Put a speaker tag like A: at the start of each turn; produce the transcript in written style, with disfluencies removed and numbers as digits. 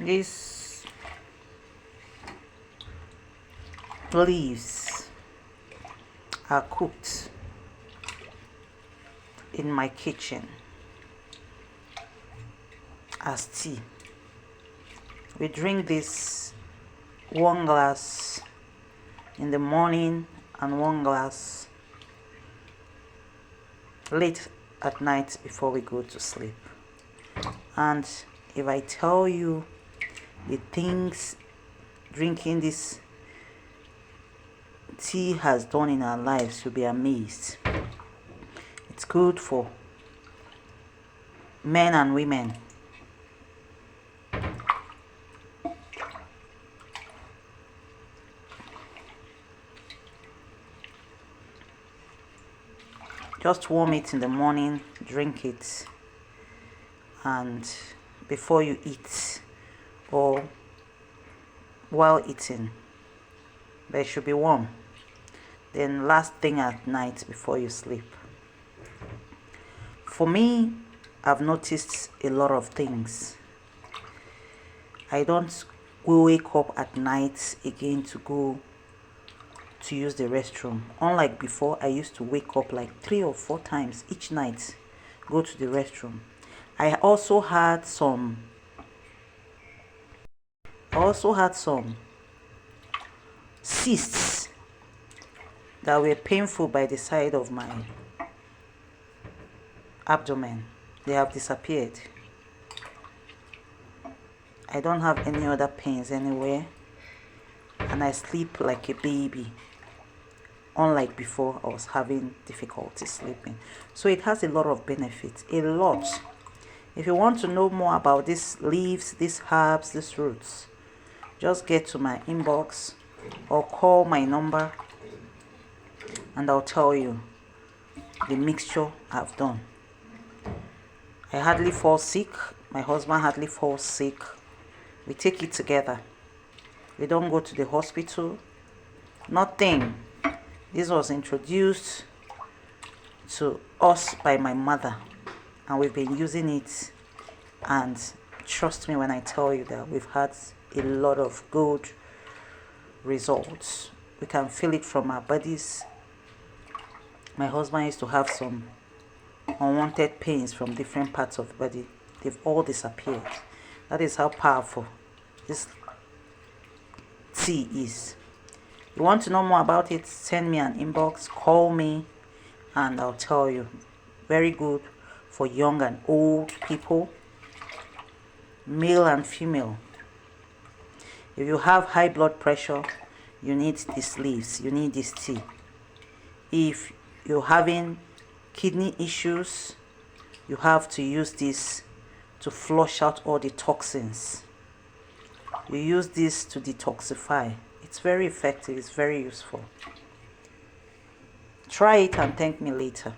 A: These leaves are cooked in my kitchen as tea. We drink this 1 glass in the morning and 1 glass late at night before we go to sleep. And if I tell you the things drinking this tea has done in our lives, you'll be amazed. It's good for men and women. Just warm it in the morning, drink it, and before you eat or while eating, but it should be warm. Then last thing at night before you sleep. For me, I've noticed a lot of things. I don't wake up at night again to go to use the restroom. Unlike before, I used to wake up like 3 or 4 times each night, go to the restroom. I also had some cysts that were painful by the side of my abdomen. They have disappeared. I don't have any other pains anywhere, and I sleep like a baby. Unlike before, I was having difficulty sleeping. So it has a lot of benefits, a lot. If you want to know more about these leaves, these herbs, these roots, just get to my inbox or call my number and I'll tell you the mixture I've done. I hardly fall sick. My husband hardly falls sick. We take it together. We don't go to the hospital. Nothing. This was introduced to us by my mother, and we've been using it, and trust me when I tell you that we've had a lot of good results. We can feel it from our bodies. My husband used to have some unwanted pains from different parts of the body. They've all disappeared. That is how powerful this tea is. You want to know more about it, send me an inbox, call me, and I'll tell you. Very good for young and old people, male and female. If you have high blood pressure, you need these leaves, you need this tea. If you're having kidney issues, you have to use this to flush out all the toxins. You use this to detoxify. It's very effective, it's very useful. Try it and thank me later.